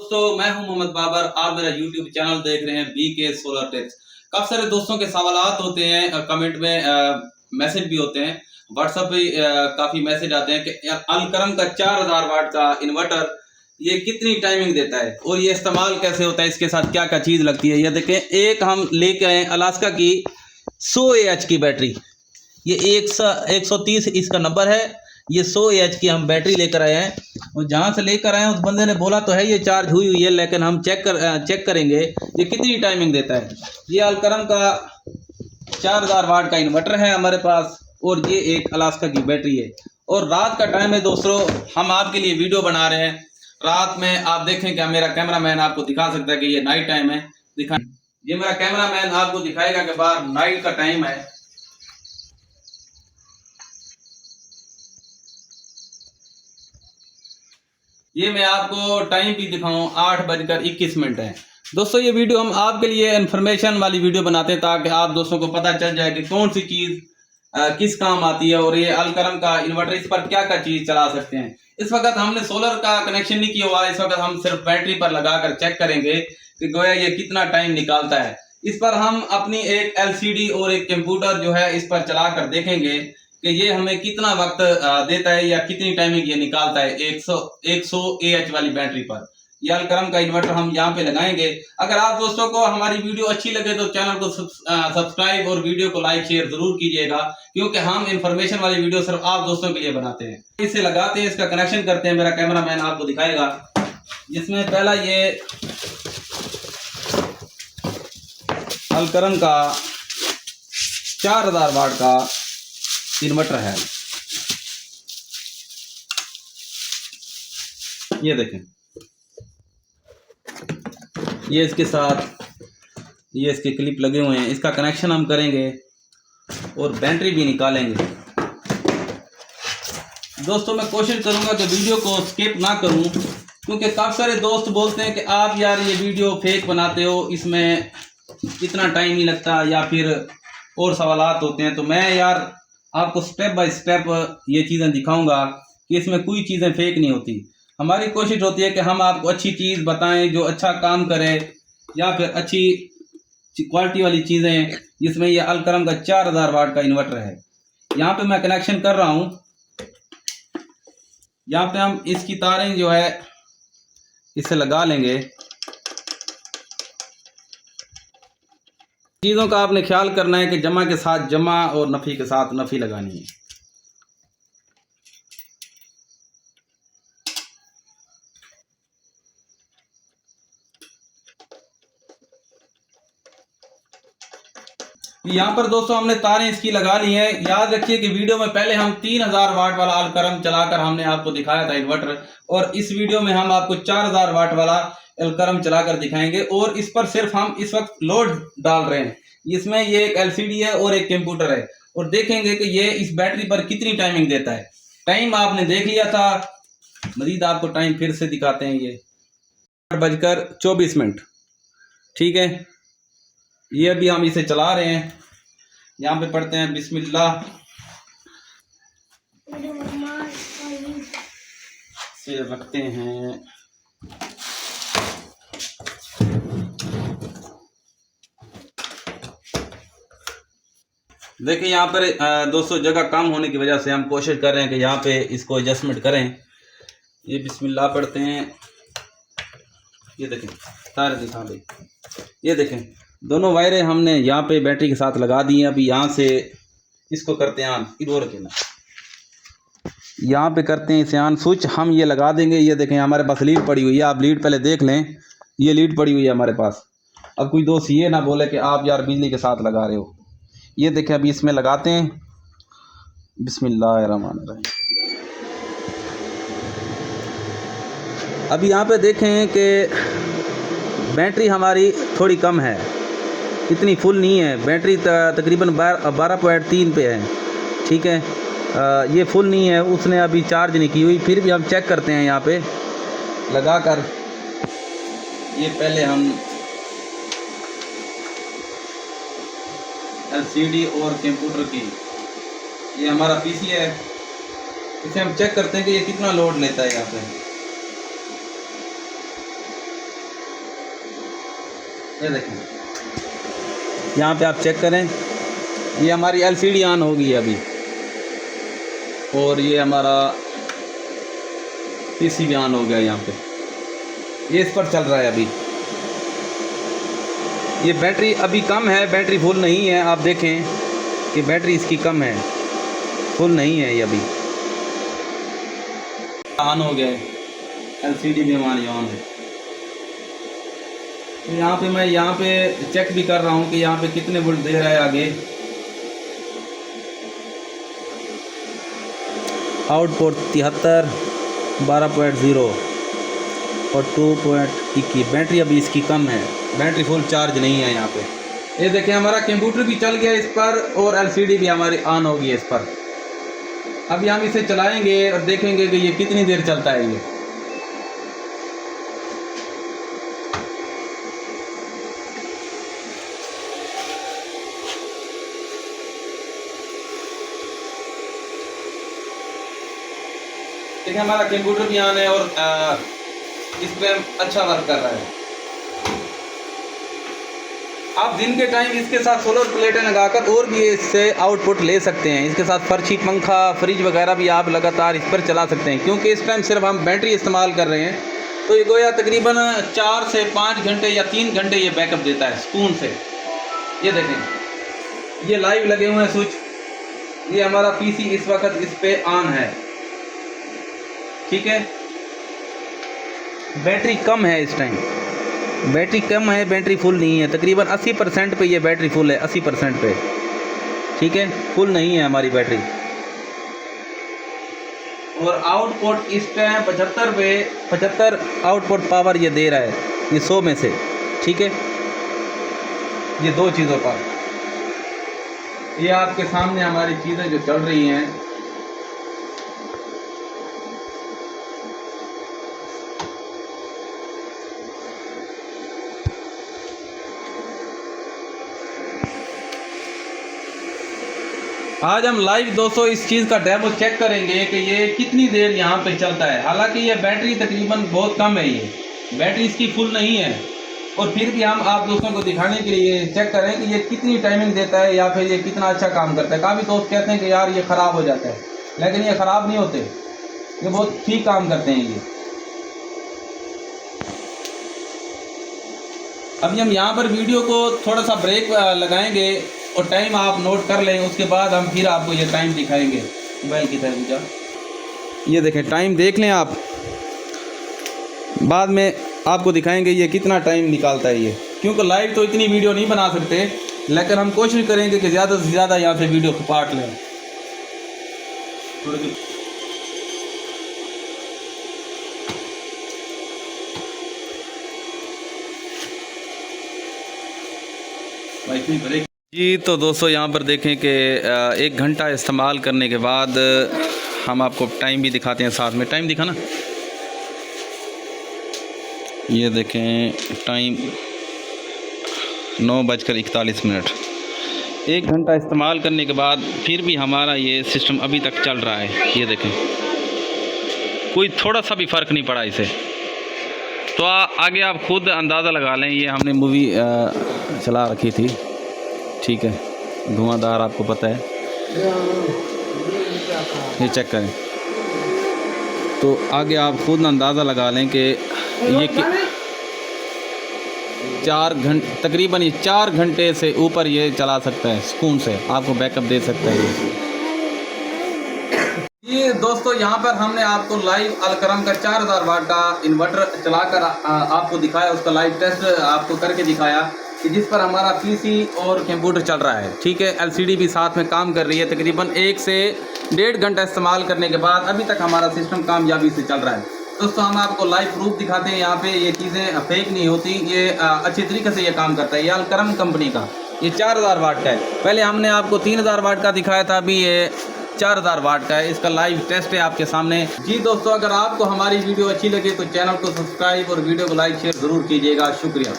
दोस्तों मैं हूं मोहम्मद बाबर। आप मेरा YouTube चैनल देख रहे हैं BK सोलर टिप्स। काफी सारे दोस्तों के सवालात होते हैं, कमेंट में मैसेज भी होते हैं, व्हाट्सएप पे काफी मैसेज आते हैं कि अलकरम का 4000 वाट का इन्वर्टर ये कितनी टाइमिंग देता है और ये इस्तेमाल कैसे होता है, इसके साथ क्या क्या चीज लगती है। ये देखें, एक हम लेके आए अलास्का की 100 AH की बैटरी। ये 130 इसका नंबर है। ये 100 AH की हम बैटरी लेकर आए हैं और जहाँ से लेकर आए हैं उस बंदे ने बोला तो है ये चार्ज हुई है, लेकिन हम चेक करेंगे ये कितनी टाइमिंग देता है। ये अलकरम का 4000 वाट का इन्वर्टर है हमारे पास और ये एक अलास्का की बैटरी है। और रात का टाइम है दोस्तों, हम आपके लिए वीडियो बना रहे हैं। रात में आप देखें, क्या मेरा कैमरामैन आपको दिखा सकता है कि ये नाइट टाइम है। दिखा, ये मेरा कैमरामैन आपको दिखाएगा कि बाहर नाइट का टाइम है। ये मैं आपको टाइम भी दिखाऊं, 8:21 है। दोस्तों ये वीडियो हम आपके लिए इन्फॉर्मेशन वाली वीडियो बनाते हैं ताकि आप दोस्तों को पता चल जाए कि कौन सी चीज किस काम आती है और ये अलकरम का इन्वर्टर इस पर क्या क्या चीज चला सकते हैं। इस वक्त हमने सोलर का कनेक्शन नहीं किया हुआ, इस वक्त हम सिर्फ बैटरी पर लगाकर चेक करेंगे कि गोया ये कितना टाइम निकालता है। इस पर हम अपनी एक LCD और एक कंप्यूटर जो है इस पर चला कर देखेंगे कि ये हमें कितना वक्त देता है या कितनी टाइमिंग ये निकालता है 100 AH वाली बैटरी पर। ये अलकरम का इन्वर्टर हम यहाँ पे लगाएंगे। अगर आप दोस्तों को हमारी वीडियो अच्छी लगे तो चैनल को सब्सक्राइब और वीडियो को लाइक शेयर जरूर कीजिएगा, क्योंकि हम इंफॉर्मेशन वाली वीडियो सिर्फ आप दोस्तों के लिए बनाते हैं। इसे लगाते हैं, इसका कनेक्शन करते हैं। मेरा कैमरामैन आपको दिखाएगा। जिसमें पहला ये अलकरम का 4000 वाट का इन्वर्टर है। ये देखें, ये इसके साथ ये इसके क्लिप लगे हुए हैं। इसका कनेक्शन हम करेंगे और बैटरी भी निकालेंगे। दोस्तों मैं कोशिश करूंगा कि वीडियो को स्किप ना करूं, क्योंकि काफ़ी सारे दोस्त बोलते हैं कि आप यार ये वीडियो फेक बनाते हो, इसमें इतना टाइम नहीं लगता, या फिर और सवालात होते हैं। तो मैं यार आपको स्टेप बाय स्टेप ये चीज़ें दिखाऊंगा कि इसमें कोई चीज़ें फेक नहीं होती। हमारी कोशिश होती है कि हम आपको अच्छी चीज़ बताएं जो अच्छा काम करे, या फिर अच्छी क्वालिटी वाली चीज़ें, जिसमें ये अलकरम का 4000 वाट का इन्वर्टर है। यहाँ पे मैं कनेक्शन कर रहा हूँ। यहाँ पे हम इसकी तारें जो है इसे लगा लेंगे। चीज़ों का आपने ख्याल करना है कि जमा के साथ जमा और नफ़ी के साथ नफ़ी लगानी है। यहाँ पर दोस्तों हमने तारें इसकी लगा ली हैं। याद रखिए कि वीडियो में पहले हम 3000 वाट वाला अलकरम चलाकर हमने आपको दिखाया था इन्वर्टर, और इस वीडियो में हम आपको 4000 वाट वाला अलकरम चलाकर दिखाएंगे। और इस पर सिर्फ हम इस वक्त लोड डाल रहे हैं। इसमें ये एक LCD है और एक कंप्यूटर है, और देखेंगे कि ये इस बैटरी पर कितनी टाइमिंग देता है। टाइम आपने देख लिया था, मजीद आपको टाइम फिर से दिखाते हैं। ये 8:24। ठीक है, ये अभी हम इसे चला रहे हैं। यहाँ पे पढ़ते हैं बिस्मिल्लाह, से रखते हैं। देखिए यहाँ पर दोस्तों जगह कम होने की वजह से हम कोशिश कर रहे हैं कि यहाँ पे इसको एडजस्टमेंट करें। ये बिस्मिल्लाह पढ़ते हैं। ये देखें, तारे दिखा दे। ये देखें, दोनों वायरें हमने यहाँ पे बैटरी के साथ लगा दी हैं। अभी यहाँ से इसको करते हैं ऑन, इधर के ना, यहाँ पे करते हैं इसे ऑन। स्विच हम ये लगा देंगे। ये देखें हमारे पास लीड पड़ी हुई है, आप लीड पहले देख लें। ये लीड पड़ी हुई है हमारे पास। अब कोई दोस्त ये ना बोले कि आप यार बिजली के साथ लगा रहे हो। ये देखें, अभी इसमें लगाते हैं। बिस्मिल्लाहिर्रहमानिर्रहीम। अभी यहाँ पे देखें कि बैटरी हमारी थोड़ी कम है, इतनी फुल नहीं है। बैटरी तकरीबन 12.3 पे है। ठीक है, ये फुल नहीं है, उसने अभी चार्ज नहीं की हुई। फिर भी हम चेक करते हैं यहाँ पे लगा कर। ये पहले हम LCD और कंप्यूटर की, ये हमारा PC है, इसे हम चेक करते हैं कि ये कितना लोड लेता है यहाँ पे। ये देखें, यहाँ पे आप चेक करें, ये हमारी एलसीडी ऑन होगी अभी, और ये हमारा पीसी भी ऑन हो गया। यहाँ पे ये इस पर चल रहा है अभी। ये बैटरी अभी कम है, बैटरी फुल नहीं है। आप देखें कि बैटरी इसकी कम है, फुल नहीं है ये अभी। ऑन हो गया है, एलसीडी भी हमारी ऑन है। तो यहाँ पे मैं यहाँ पे चेक भी कर रहा हूँ कि यहाँ पे कितने वोल्ट दे रहा है आगे। आउटपुट 73, 12.0 और 2.21। बैटरी अभी इसकी कम है, बैटरी फुल चार्ज नहीं है यहाँ पे। ये देखें, हमारा कंप्यूटर भी चल गया इस पर और एलसीडी भी हमारी ऑन होगी इस पर। अभी हम इसे चलाएंगे और देखेंगे कि ये कितनी देर चलता है। ये देखिए, हमारा कंप्यूटर भी ऑन है और इस पर अच्छा वर्क कर रहा है। आप दिन के टाइम इसके साथ सोलर प्लेटें लगाकर और भी इससे आउटपुट ले सकते हैं। इसके साथ फर्शी, पंखा, फ्रिज वगैरह भी आप लगातार इस पर चला सकते हैं, क्योंकि इस टाइम सिर्फ हम बैटरी इस्तेमाल कर रहे हैं। तो ये गोया तकरीबन 4 से 5 घंटे या 3 घंटे ये बैकअप देता है सुकून से। ये देखें, ये लाइव लगे हुए हैं स्विच। ये हमारा पीसी इस वक्त इस पे ऑन है, ठीक है। बैटरी कम है इस टाइम, बैटरी कम है, बैटरी फुल नहीं है। तकरीबन 80% पे ये बैटरी फुल है, 80% पे, ठीक है। फुल नहीं है हमारी बैटरी। और आउटपुट इस टाइम 75 पे 75 आउटपुट पावर ये दे रहा है, ये 100 में से, ठीक है। ये दो चीज़ों पर, ये आपके सामने हमारी चीज़ें जो चल रही हैं। आज हम लाइव दोस्तों इस चीज़ का डेमो चेक करेंगे कि ये कितनी देर यहाँ पे चलता है। हालांकि ये बैटरी तकरीबन बहुत कम है, ये बैटरी इसकी फुल नहीं है, और फिर भी हम आप दोस्तों को दिखाने के लिए चेक करें कि ये कितनी टाइमिंग देता है या फिर ये कितना अच्छा काम करता है। काफ़ी दोस्त कहते हैं कि यार ये ख़राब हो जाता है, लेकिन ये ख़राब नहीं होते, ये बहुत ठीक काम करते हैं ये। अभी हम यहाँ पर वीडियो को थोड़ा सा ब्रेक लगाएंगे और टाइम आप नोट कर लें, उसके बाद हम फिर आपको ये टाइम दिखाएंगे। मोबाइल की तरफ जा, ये देखें, टाइम देख लें आप, बाद में आपको दिखाएंगे ये कितना टाइम निकालता है ये। क्योंकि लाइव तो इतनी वीडियो नहीं बना सकते, लेकिन हम कोशिश करेंगे कि ज़्यादा से ज़्यादा यहाँ से वीडियो को काट लें। जी तो दोस्तों, यहाँ पर देखें कि 1 घंटा इस्तेमाल करने के बाद हम आपको टाइम भी दिखाते हैं साथ में। टाइम दिखाना, ये देखें टाइम 9:41। 1 घंटा इस्तेमाल करने के बाद फिर भी हमारा ये सिस्टम अभी तक चल रहा है। ये देखें, कोई थोड़ा सा भी फ़र्क नहीं पड़ा इसे। तो आगे आप खुद अंदाज़ा लगा लें। ये हमने मूवी चला रखी थी, ठीक है, धुआंधार, आपको पता है। ये चेक करें, तो आगे आप खुद अंदाज़ा लगा लें कि ये 4 घंटे तकरीबन, ये 4 घंटे से ऊपर ये चला सकता है, सुकून से आपको बैकअप दे सकता है ये दोस्तों, यहाँ पर हमने आपको लाइव अलकरम का 4000 वाट का इन्वर्टर चलाकर आपको दिखाया, उसका लाइव टेस्ट आपको करके दिखाया कि जिस पर हमारा पीसी और कंप्यूटर चल रहा है, ठीक है। एलसीडी भी साथ में काम कर रही है। तकरीबन 1 से 1.5 घंटा इस्तेमाल करने के बाद अभी तक हमारा सिस्टम कामयाबी से चल रहा है। दोस्तों, हम आपको लाइव प्रूफ दिखाते हैं। यहाँ पे ये चीज़ें फेक नहीं होती, ये अच्छी तरीके से ये काम करता है। ये अलकरम कंपनी का ये 4000 वाट का है। पहले हमने आपको 3000 वाट का दिखाया था, अभी ये 4000 वाट का है। इसका लाइव टेस्ट है आपके सामने। जी दोस्तों, अगर आपको हमारी वीडियो अच्छी लगे तो चैनल को सब्सक्राइब और वीडियो को लाइक शेयर ज़रूर कीजिएगा। शुक्रिया।